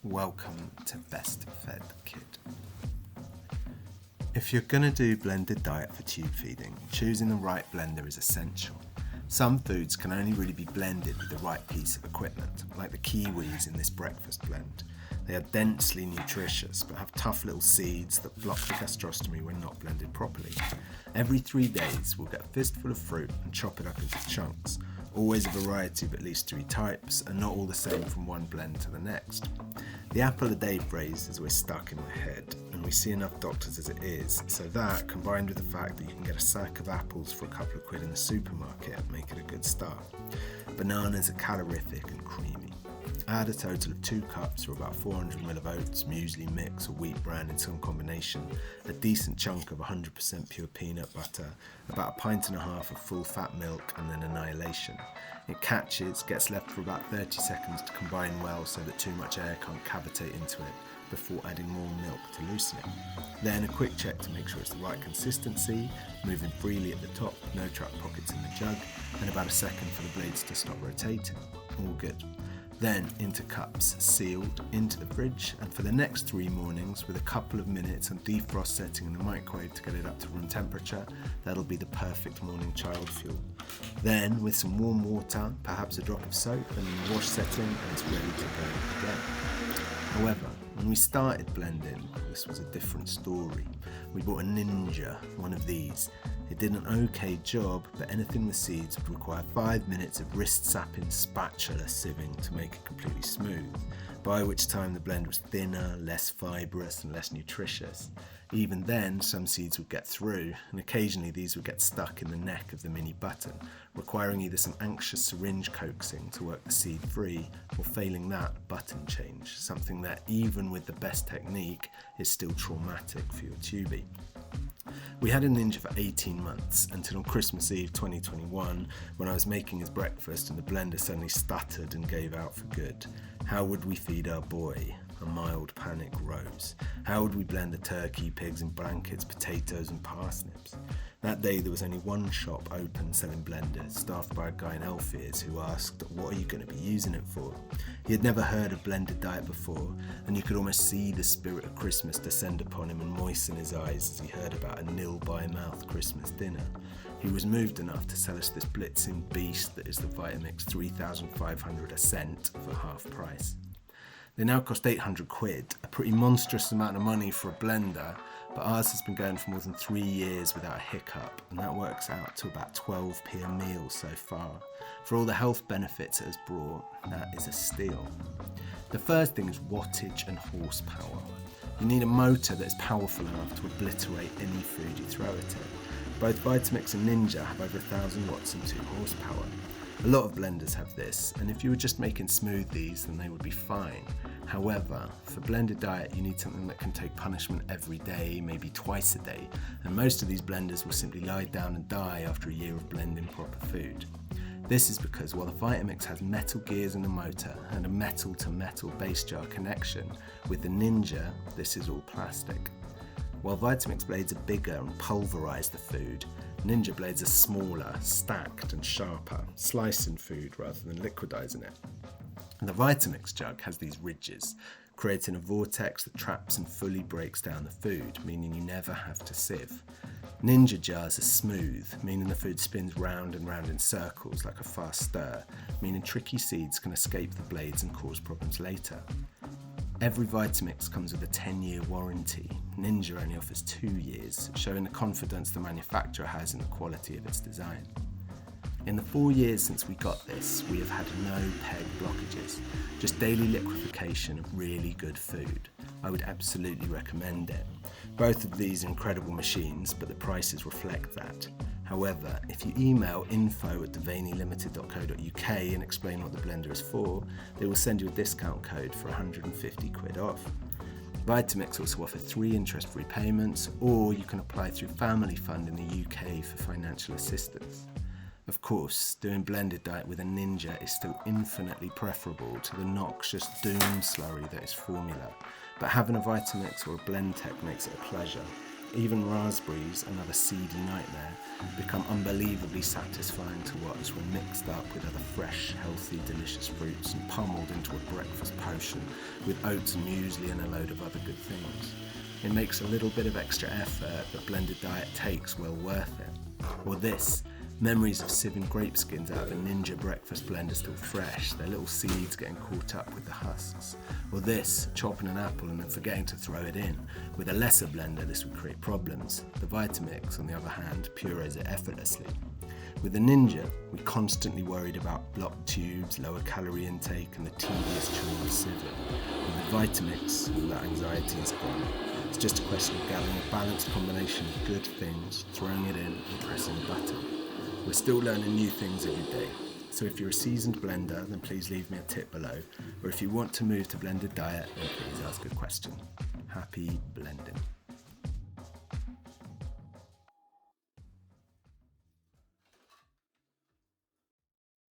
Welcome to Best Fed Kid. If you're going to do blended diet for tube feeding, choosing the right blender is essential. Some foods can only really be blended with the right piece of equipment, like the kiwis in this breakfast blend. They are densely nutritious, but have tough little seeds that block the gastrostomy when not blended properly. Every 3 days, we'll get a fistful of fruit and chop it up into chunks. Always a variety of at least 3 types, and not all the same from one blend to the next. The apple a day phrase is always stuck in my head, and we see enough doctors as it is, so that, combined with the fact that you can get a sack of apples for a couple of quid in the supermarket, make it a good start. Bananas are calorific and creamy. Add a total of 2 cups or about 400ml of oats, muesli mix or wheat bran in some combination, a decent chunk of 100% pure peanut butter, about 1.5 pints of full fat milk, and then annihilation. It catches, gets left for about 30 seconds to combine well so that too much air can't cavitate into it before adding more milk to loosen it. Then a quick check to make sure it's the right consistency, moving freely at the top, no trap pockets in the jug, and about a second for the blades to stop rotating. All good. Then into cups, sealed, into the fridge, and for the next 3 mornings, with a couple of minutes on defrost setting in the microwave to get it up to room temperature, that'll be the perfect morning child fuel. Then, with some warm water, perhaps a drop of soap, and in the wash setting, and it's ready to go again. However, when we started blending, this was a different story. We bought a Ninja, one of these. It did an okay job, but anything with seeds would require 5 minutes of wrist-sapping spatula sieving to make it completely smooth, by which time the blend was thinner, less fibrous and less nutritious. Even then, some seeds would get through, and occasionally these would get stuck in the neck of the mini button, requiring either some anxious syringe coaxing to work the seed free, or failing that, button change, something that, even with the best technique, is still traumatic for your tubie. We had a Ninja for 18 months, until on Christmas Eve 2021, when I was making his breakfast and the blender suddenly stuttered and gave out for good. How would we feed our boy? A mild panic rose. How would we blend the turkey, pigs and blankets, potatoes and parsnips? That day there was only one shop open selling blenders, staffed by a guy in Elfiers who asked, "What are you going to be using it for?" He had never heard of blended diet before, and you could almost see the spirit of Christmas descend upon him and moisten his eyes as he heard about a nil-by-mouth Christmas dinner. He was moved enough to sell us this blitzing beast that is the Vitamix 3500 Ascent for half price. They now cost 800 quid, a pretty monstrous amount of money for a blender, but ours has been going for more than 3 years without a hiccup, and that works out to about 12p a meal so far. For all the health benefits it has brought, that is a steal. The first thing is wattage and horsepower. You need a motor that is powerful enough to obliterate any food you throw at it. Both Vitamix and Ninja have over 1000 watts and 2 horsepower. A lot of blenders have this, and if you were just making smoothies, then they would be fine. However, for blended diet, you need something that can take punishment every day, maybe twice a day, and most of these blenders will simply lie down and die after a year of blending proper food. This is because while the Vitamix has metal gears in the motor and a metal-to-metal base jar connection, with the Ninja, this is all plastic. While Vitamix blades are bigger and pulverise the food, Ninja blades are smaller, stacked and sharper, slicing food rather than liquidising it. And the Vitamix jug has these ridges, creating a vortex that traps and fully breaks down the food, meaning you never have to sieve. Ninja jars are smooth, meaning the food spins round and round in circles like a fast stir, meaning tricky seeds can escape the blades and cause problems later. Every Vitamix comes with a 10-year warranty. Ninja only offers 2 years, showing the confidence the manufacturer has in the quality of its design. In the 4 years since we got this, we have had no peg blockages, just daily liquefaction of really good food. I would absolutely recommend it. Both of these are incredible machines, but the prices reflect that. However, if you email info@devaney.limited.co.uk and explain what the blender is for, they will send you a discount code for 150 quid off. Vitamix also offer 3 interest-free payments, or you can apply through Family Fund in the UK for financial assistance. Of course, doing blended diet with a Ninja is still infinitely preferable to the noxious doom slurry that is formula, but having a Vitamix or a blend tech makes it a pleasure. Even raspberries, another seedy nightmare, become unbelievably satisfying to watch when mixed up with other fresh, healthy, delicious fruits and pummeled into a breakfast potion with oats and muesli and a load of other good things. It makes a little bit of extra effort that blended diet takes well worth it. Or this, memories of sieving grape skins out of a Ninja breakfast blender still fresh, their little seeds getting caught up with the husks. Or this, chopping an apple and then forgetting to throw it in. With a lesser blender, this would create problems. The Vitamix, on the other hand, purees it effortlessly. With the Ninja, we constantly worried about blocked tubes, lower calorie intake, and the tedious chore of sieving. With the Vitamix, all that anxiety is gone. It's just a question of gathering a balanced combination of good things, throwing it in, and pressing a button. We're still learning new things every day. So if you're a seasoned blender, then please leave me a tip below. Or if you want to move to blended diet, then please ask a question. Happy blending.